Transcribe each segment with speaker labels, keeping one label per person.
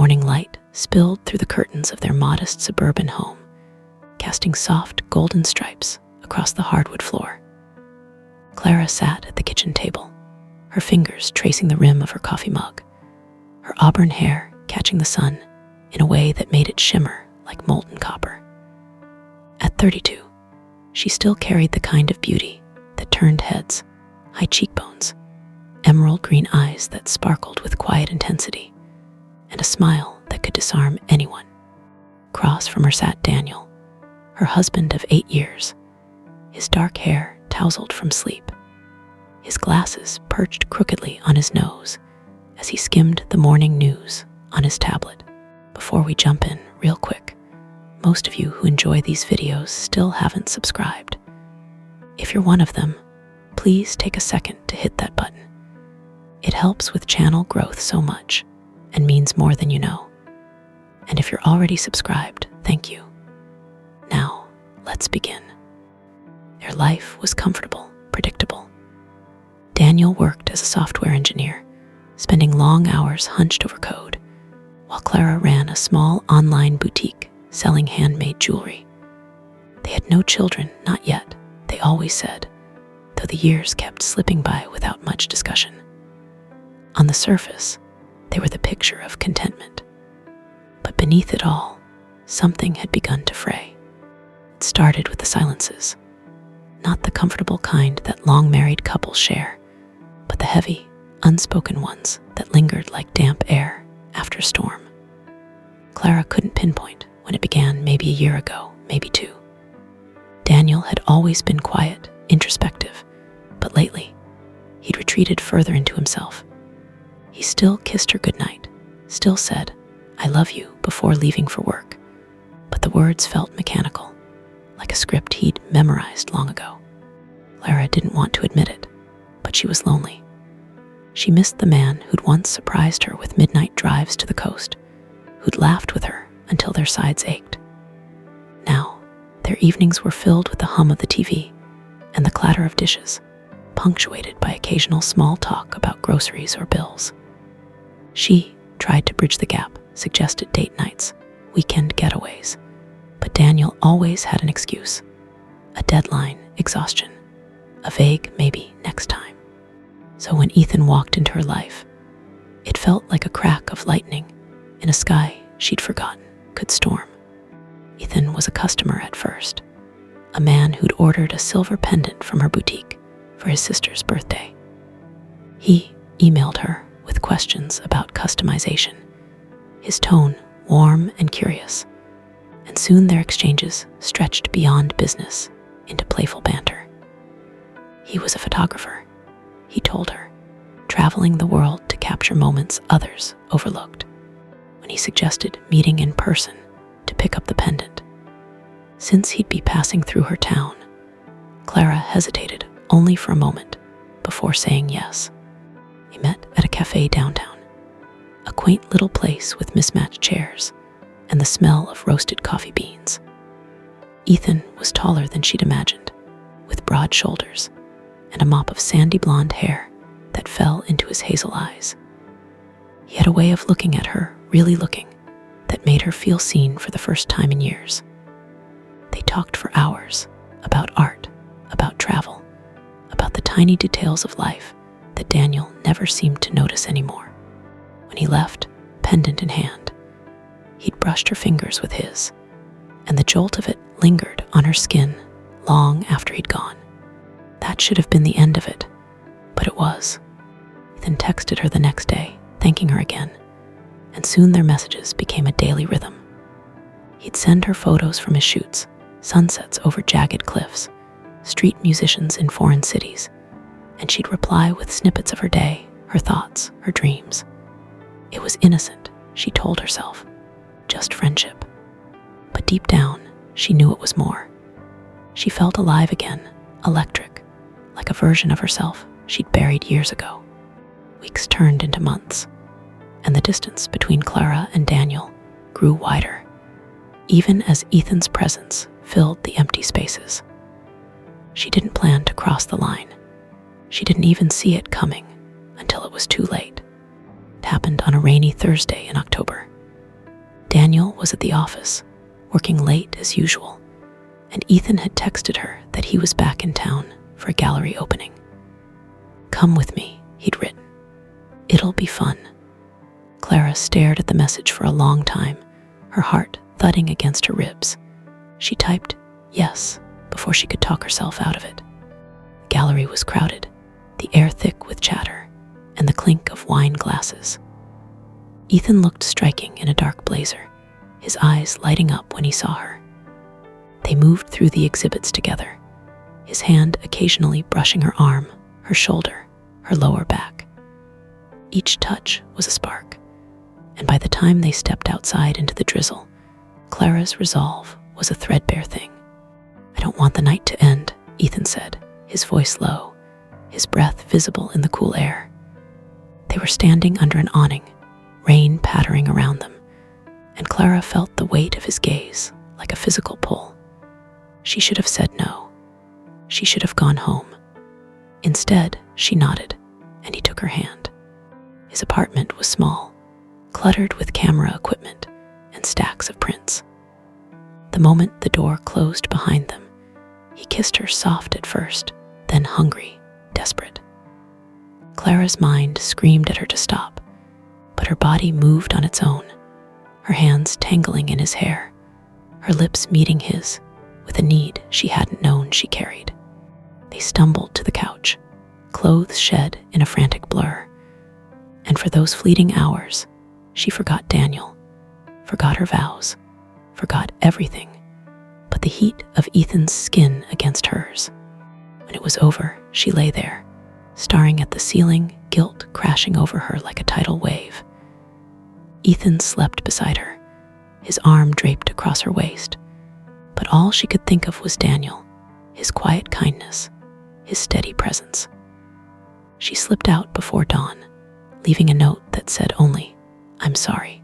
Speaker 1: morning light spilled through the curtains of their modest suburban home, casting soft golden stripes across the hardwood floor. Clara sat at the kitchen table, her fingers tracing the rim of her coffee mug, her auburn hair catching the sun in a way that made it shimmer like molten copper. At 32, she still carried the kind of beauty that turned heads, high cheekbones, emerald green eyes that sparkled with quiet intensity, and a smile that could disarm anyone. Across from her sat Daniel, her husband of 8 years, his dark hair tousled from sleep, his glasses perched crookedly on his nose as he skimmed the morning news on his tablet. Before we jump in, real quick, most of you who enjoy these videos still haven't subscribed. If you're one of them, please take a second to hit that button. It helps with channel growth so much and means more than you know. And if you're already subscribed, thank you. Now, let's begin. Their life was comfortable, predictable. Daniel worked as a software engineer, spending long hours hunched over code, while Clara ran a small online boutique selling handmade jewelry. They had no children, not yet, they always said, though the years kept slipping by without much discussion. On the surface, they were the picture of contentment. But beneath it all, something had begun to fray. It started with the silences, not the comfortable kind that long-married couples share, but the heavy, unspoken ones that lingered like damp air after a storm. Clara couldn't pinpoint when it began, maybe a year ago, maybe 2. Daniel had always been quiet, introspective, but lately, he'd retreated further into himself. He still kissed her goodnight, still said, "I love you," before leaving for work, but the words felt mechanical, like a script he'd memorized long ago. Clara didn't want to admit it, but she was lonely. She missed the man who'd once surprised her with midnight drives to the coast, who'd laughed with her until their sides ached. Now, their evenings were filled with the hum of the TV and the clatter of dishes, punctuated by occasional small talk about groceries or bills. She tried to bridge the gap, suggested date nights, weekend getaways, but Daniel always had an excuse: a deadline, exhaustion, a vague maybe next time. So when Ethan walked into her life, it felt like a crack of lightning in a sky she'd forgotten could storm. Ethan was a customer at first, a man who'd ordered a silver pendant from her boutique for his sister's birthday. He emailed her with questions about customization, his tone warm and curious, and soon their exchanges stretched beyond business into playful banter. He was a photographer, he told her, traveling the world to capture moments others overlooked. When he suggested meeting in person to pick up the pendant, since he'd be passing through her town, Clara hesitated only for a moment before saying yes. They met at a cafe downtown, a quaint little place with mismatched chairs and the smell of roasted coffee beans. Ethan was taller than she'd imagined, with broad shoulders and a mop of sandy blonde hair that fell into his hazel eyes. He had a way of looking at her, really looking, that made her feel seen for the first time in years. They talked for hours about art, about travel, about the tiny details of life that Daniel never seemed to notice anymore. When he left, pendant in hand, he'd brushed her fingers with his, and the jolt of it lingered on her skin long after he'd gone. That should have been the end of it, but it was. Ethan texted her the next day, thanking her again, and soon their messages became a daily rhythm. He'd send her photos from his shoots, sunsets over jagged cliffs, street musicians in foreign cities, and she'd reply with snippets of her day, her thoughts, her dreams. It was innocent, she told herself, just friendship. But deep down, she knew it was more. She felt alive again, electric, like a version of herself she'd buried years ago. Weeks turned into months, and the distance between Clara and Daniel grew wider, even as Ethan's presence filled the empty spaces. She didn't plan to cross the line. She didn't even see it coming until it was too late. It happened on a rainy Thursday in October, was at the office, working late as usual, and Ethan had texted her that he was back in town for a gallery opening. "Come with me," he'd written. "It'll be fun." Clara stared at the message for a long time, her heart thudding against her ribs. She typed yes before she could talk herself out of it. The gallery was crowded, the air thick with chatter and the clink of wine glasses. Ethan looked striking in a dark blazer, his eyes lighting up when he saw her. They moved through the exhibits together, his hand occasionally brushing her arm, her shoulder, her lower back. Each touch was a spark, and by the time they stepped outside into the drizzle, Clara's resolve was a threadbare thing. "I don't want the night to end," Ethan said, his voice low, his breath visible in the cool air. They were standing under an awning, rain pattering around them, and Clara felt the weight of his gaze like a physical pull. She should have said no. She should have gone home. Instead, she nodded, and he took her hand. His apartment was small, cluttered with camera equipment and stacks of prints. The moment the door closed behind them, he kissed her soft at first, then hungry, desperate. Clara's mind screamed at her to stop, but her body moved on its own, her hands tangling in his hair, her lips meeting his with a need she hadn't known she carried. They stumbled to the couch, clothes shed in a frantic blur, and for those fleeting hours, she forgot Daniel, forgot her vows, forgot everything but the heat of Ethan's skin against hers. When it was over, she lay there, staring at the ceiling, guilt crashing over her like a tidal wave. Ethan slept beside her, his arm draped across her waist, but all she could think of was Daniel, his quiet kindness, his steady presence. She slipped out before dawn, leaving a note that said only, "I'm sorry."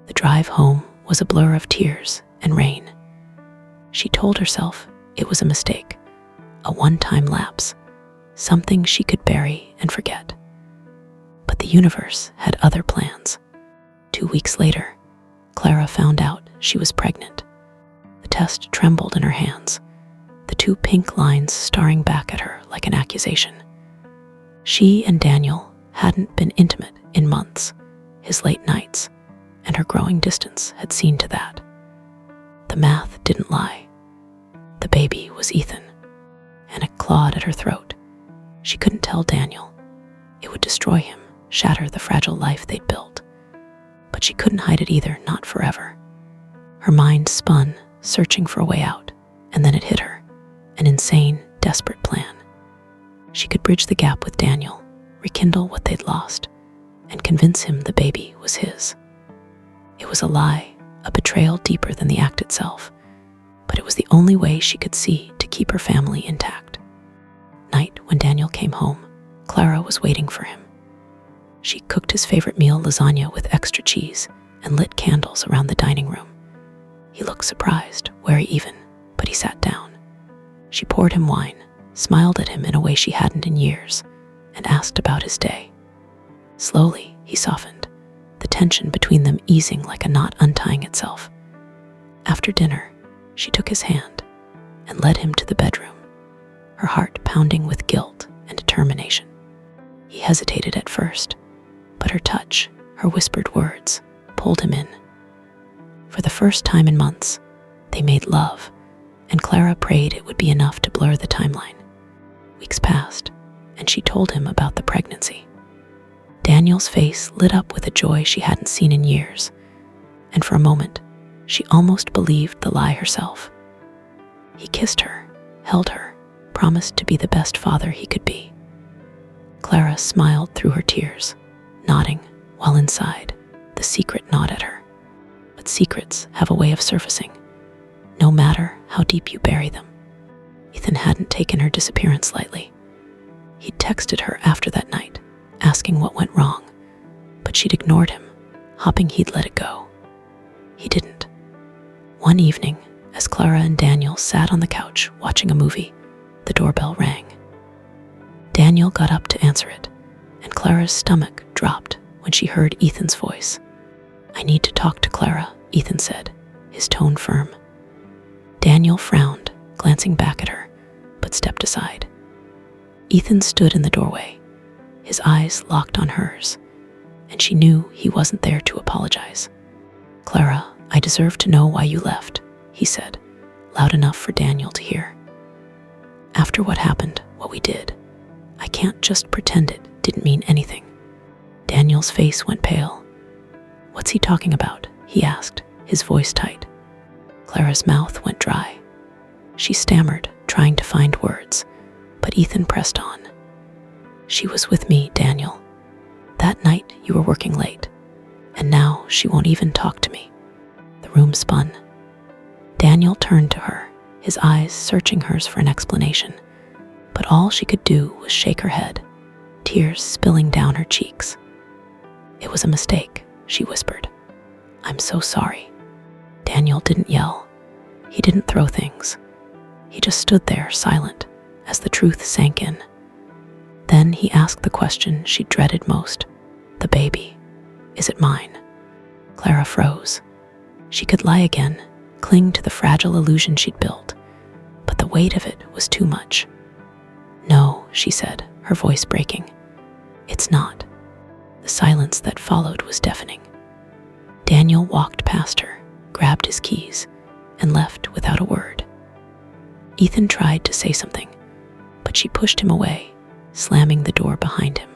Speaker 1: The drive home was a blur of tears and rain. She told herself it was a mistake, a one-time lapse, something she could bury and forget. But the universe had other plans. 2 weeks later, Clara found out she was pregnant. The test trembled in her hands, the 2 pink lines staring back at her like an accusation. She and Daniel hadn't been intimate in months. His late nights and her growing distance had seen to that. The math didn't lie. The baby was Ethan, and it clawed at her throat. She couldn't tell Daniel. It would destroy him, shatter the fragile life they'd built. But she couldn't hide it either, not forever. Her mind spun, searching for a way out, and then it hit her, an insane, desperate plan. She could bridge the gap with Daniel, rekindle what they'd lost, and convince him the baby was his. It was a lie, a betrayal deeper than the act itself, but it was the only way she could see to keep her family intact. Night when Daniel came home, Clara was waiting for him. She cooked his favorite meal, lasagna with extra cheese, and lit candles around the dining room. He looked surprised, wary even, but he sat down. She poured him wine, smiled at him in a way she hadn't in years, and asked about his day. Slowly, he softened, the tension between them easing like a knot untying itself. After dinner, she took his hand and led him to the bedroom, her heart pounding with guilt and determination. He hesitated at first, but her touch, her whispered words, pulled him in. For the first time in months, they made love, and Clara prayed it would be enough to blur the timeline. Weeks passed, and she told him about the pregnancy. Daniel's face lit up with a joy she hadn't seen in years, and for a moment, she almost believed the lie herself. He kissed her, held her, promised to be the best father he could be. Clara smiled through her tears, nodding, while inside, the secret gnawed at her. But secrets have a way of surfacing, no matter how deep you bury them. Ethan hadn't taken her disappearance lightly. He'd texted her after that night, asking what went wrong, but she'd ignored him, hoping he'd let it go. He didn't. One evening, as Clara and Daniel sat on the couch watching a movie, the doorbell rang. Daniel got up to answer it, and Clara's stomach dropped when she heard Ethan's voice. "I need to talk to Clara," Ethan said, his tone firm. Daniel frowned, glancing back at her, but stepped aside. Ethan stood in the doorway, his eyes locked on hers, and she knew he wasn't there to apologize. Clara, I deserve to know why you left, he said, loud enough for Daniel to hear. After what happened, what we did, I can't just pretend it didn't mean anything. Daniel's face went pale. What's he talking about? He asked, his voice tight. Clara's mouth went dry. She stammered, trying to find words, but Ethan pressed on. She was with me, Daniel. That night you were working late, and now she won't even talk to me. The room spun. Daniel turned to her, his eyes searching hers for an explanation, but all she could do was shake her head, tears spilling down her cheeks. It was a mistake, she whispered. I'm so sorry. Daniel didn't yell. He didn't throw things. He just stood there, silent, as the truth sank in. Then he asked the question she dreaded most. The baby. Is it mine? Clara froze. She could lie again, cling to the fragile illusion she'd built, but the weight of it was too much. No, she said, her voice breaking. It's not. The silence that followed was deafening. Daniel walked past her, grabbed his keys, and left without a word. Ethan tried to say something, but she pushed him away, slamming the door behind him.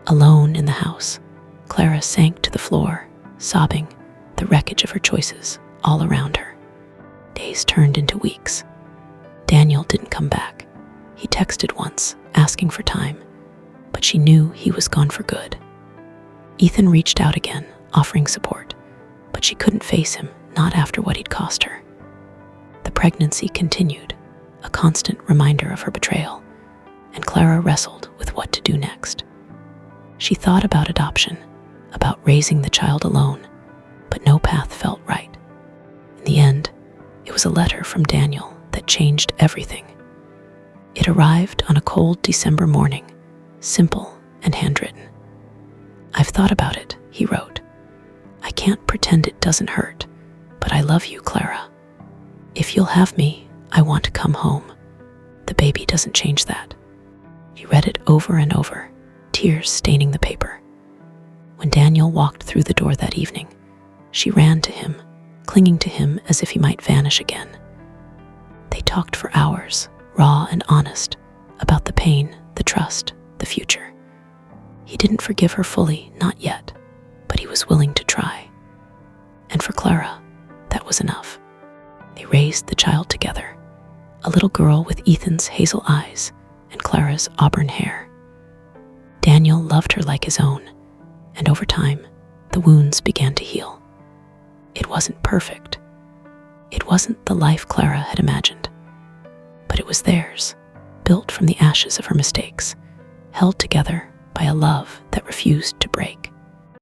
Speaker 1: Alone in the house, Clara sank to the floor, sobbing, the wreckage of her choices all around her. Days turned into weeks. Daniel didn't come back. He texted once, asking for time, but she knew he was gone for good. Ethan reached out again, offering support, but she couldn't face him, not after what he'd cost her. The pregnancy continued, a constant reminder of her betrayal, and Clara wrestled with what to do next. She thought about adoption, about raising the child alone, but no path felt right. In the end, it was a letter from Daniel that changed everything. It arrived on a cold December morning, simple and handwritten. I've thought about it, he wrote. I can't pretend it doesn't hurt, but I love you, Clara. If you'll have me, I want to come home. The baby doesn't change that. He read it over and over, tears staining the paper. When Daniel walked through the door that evening, she ran to him, clinging to him as if he might vanish again. They talked for hours, raw and honest, about the pain, the trust, the future. He didn't forgive her fully, not yet, but he was willing to try. And for Clara, that was enough. They raised the child together, a little girl with Ethan's hazel eyes and Clara's auburn hair. Daniel loved her like his own, and over time, the wounds began to heal. It wasn't perfect. It wasn't the life Clara had imagined, but it was theirs, built from the ashes of her mistakes, held together by a love that refused to break.